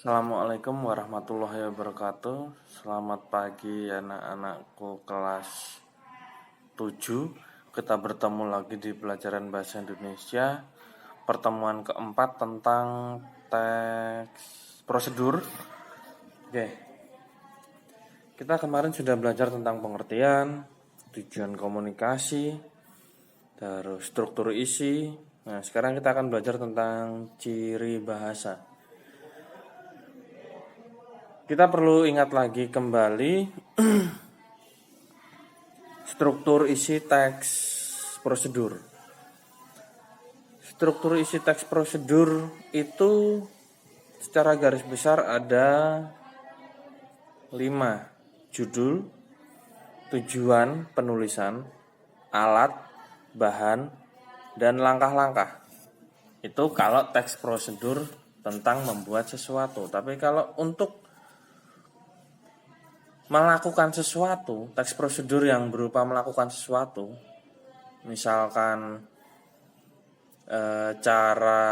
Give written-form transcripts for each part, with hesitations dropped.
Assalamualaikum warahmatullahi wabarakatuh. Selamat pagi anak-anakku kelas 7. Kita bertemu lagi di pelajaran bahasa Indonesia. Pertemuan keempat tentang teks prosedur. Oke. Kita kemarin sudah belajar tentang pengertian, tujuan komunikasi, terus struktur isi. Nah, sekarang kita akan belajar tentang ciri bahasa. Kita perlu ingat lagi kembali struktur isi teks prosedur. Struktur isi teks prosedur itu secara garis besar ada 5: judul, tujuan penulisan, alat, bahan, dan langkah-langkah. Itu kalau teks prosedur tentang membuat sesuatu. Tapi kalau untuk melakukan sesuatu, teks prosedur yang berupa melakukan sesuatu, misalkan cara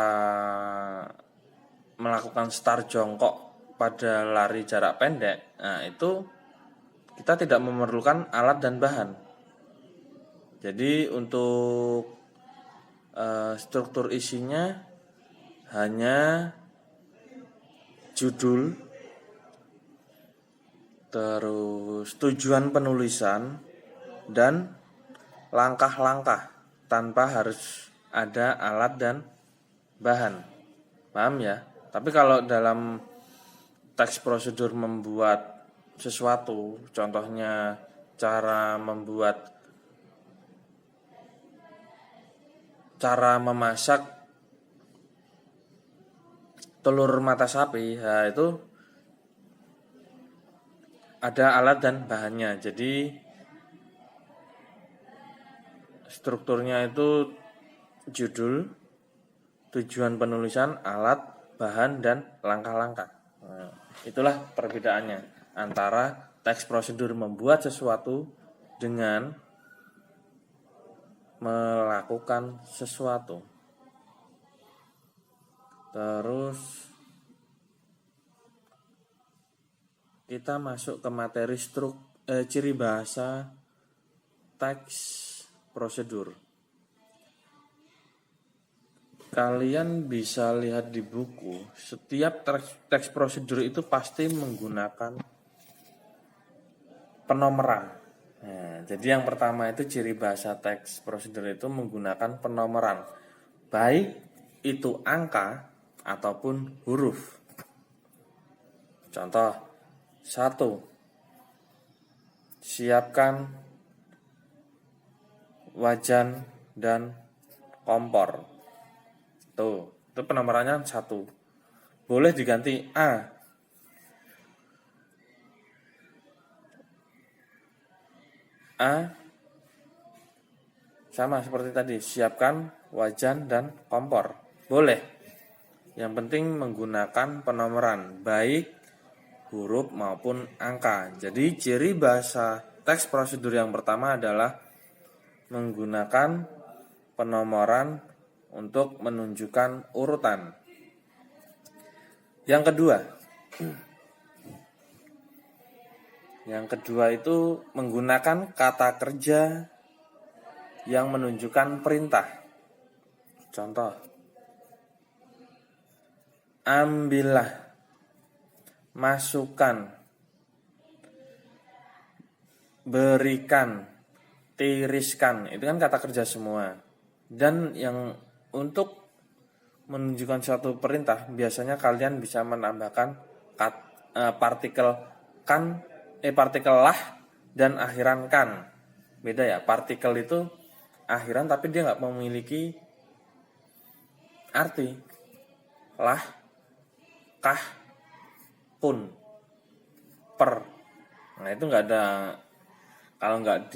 melakukan start jongkok pada lari jarak pendek, nah itu kita tidak memerlukan alat dan bahan. Jadi untuk struktur isinya hanya judul, terus tujuan penulisan, dan langkah-langkah tanpa harus ada alat dan bahan. Paham ya? Tapi kalau dalam teks prosedur membuat sesuatu, contohnya cara memasak telur mata sapi, nah itu ada alat dan bahannya. Jadi strukturnya itu judul, tujuan penulisan, alat, bahan, dan langkah-langkah. Nah, itulah perbedaannya antara teks prosedur membuat sesuatu dengan melakukan sesuatu. Terus kita masuk ke materi ciri bahasa teks prosedur. Kalian bisa lihat di buku, setiap teks prosedur itu pasti menggunakan penomeran. Nah, jadi yang pertama itu ciri bahasa teks prosedur itu menggunakan penomeran, baik itu angka ataupun huruf. Contoh 1. Siapkan wajan dan kompor. Itu penomorannya 1. Boleh diganti A. Sama seperti tadi, siapkan wajan dan kompor. Boleh. Yang penting menggunakan penomoran, baik huruf maupun angka. Jadi ciri bahasa teks prosedur yang pertama adalah menggunakan penomoran untuk menunjukkan urutan. Yang kedua itu menggunakan kata kerja yang menunjukkan perintah. Contoh, ambillah, masukkan, berikan, tiriskan. Itu kan kata kerja semua. Dan yang untuk menunjukkan suatu perintah, biasanya kalian bisa menambahkan partikel lah dan akhiran kan. Beda ya, partikel itu akhiran tapi dia nggak memiliki arti. Lah, kah, pun, per. Nah itu nggak ada. Kalau nggak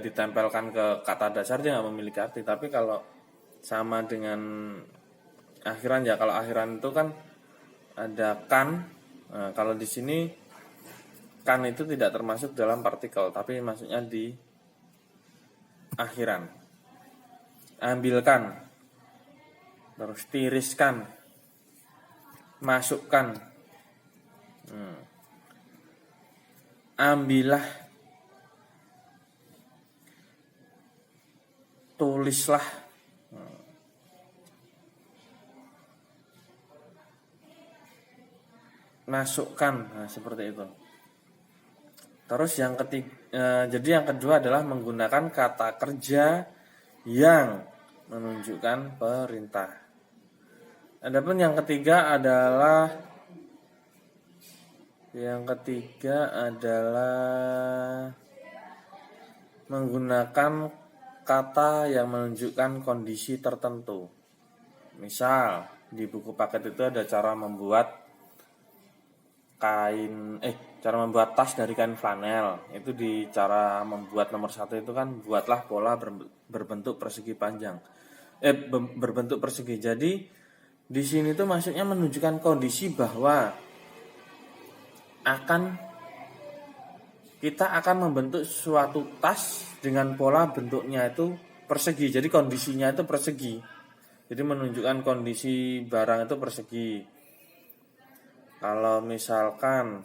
ditempelkan ke kata dasar dia nggak memiliki arti. Tapi kalau sama dengan akhiran ya, kalau akhiran itu kan ada kan. Nah, kalau di sini kan itu tidak termasuk dalam partikel, tapi maksudnya di akhiran. Ambilkan, terus tiriskan, masukkan, ambillah, tulislah, masukkan. Nah, seperti itu. Terus yang ketiga, jadi yang kedua adalah menggunakan kata kerja yang menunjukkan perintah. Adapun yang ketiga adalah menggunakan kata yang menunjukkan kondisi tertentu. Misal di buku paket itu ada cara membuat tas dari kain flanel. Itu di cara membuat nomor 1 itu kan buatlah pola berbentuk persegi panjang. Berbentuk persegi. Jadi di sini tuh maksudnya menunjukkan kondisi bahwa kita akan membentuk suatu tas dengan pola bentuknya itu persegi. Jadi kondisinya itu persegi. Jadi menunjukkan kondisi barang itu persegi. Kalau misalkan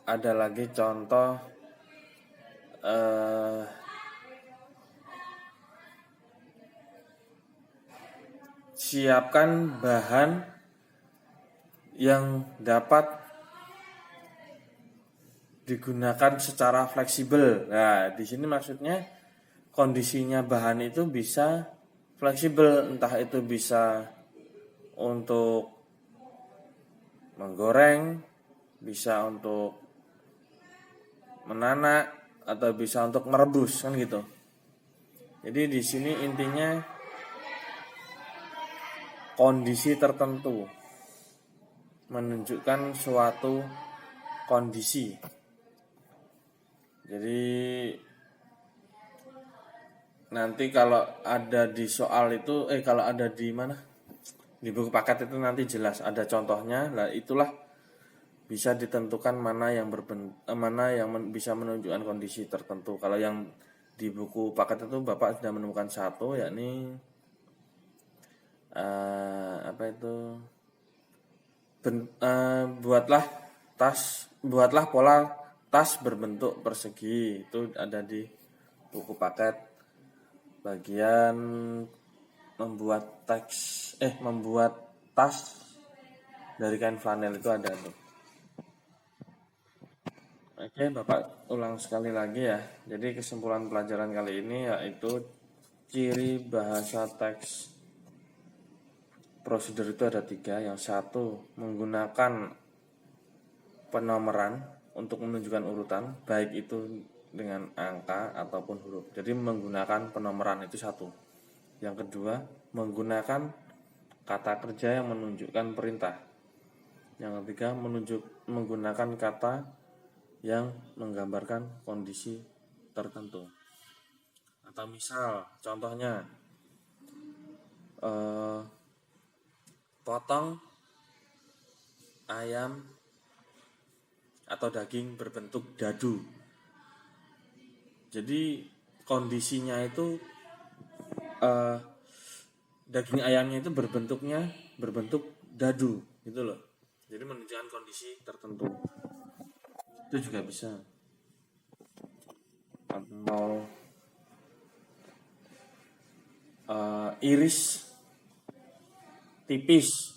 ada lagi contoh siapkan bahan yang dapat digunakan secara fleksibel. Nah, di sini maksudnya kondisinya bahan itu bisa fleksibel, entah itu bisa untuk menggoreng, bisa untuk menanak, atau bisa untuk merebus, kan gitu. Jadi di sini intinya kondisi tertentu, menunjukkan suatu kondisi. Jadi nanti kalau ada di soal itu, kalau ada di mana? Di buku paket itu nanti jelas ada contohnya. Nah, itulah bisa ditentukan mana yang bisa menunjukkan kondisi tertentu. Kalau yang di buku paket itu Bapak sudah menemukan satu, yakni buatlah pola tas berbentuk persegi. Itu ada di buku paket bagian membuat tas dari kain flanel itu ada tuh. Oke, Bapak ulang sekali lagi ya. Jadi kesimpulan pelajaran kali ini yaitu ciri bahasa teks prosedur itu ada 3. Yang satu, menggunakan penomoran untuk menunjukkan urutan, baik itu dengan angka ataupun huruf. Jadi menggunakan penomoran itu satu. Yang kedua, menggunakan kata kerja yang menunjukkan perintah. Yang ketiga, menggunakan kata yang menggambarkan kondisi tertentu. Atau misal, contohnya potong ayam atau daging berbentuk dadu. Jadi kondisinya itu daging ayamnya itu berbentuk dadu gitu loh. Jadi menunjukkan kondisi tertentu. Itu juga bisa. Atau iris tipis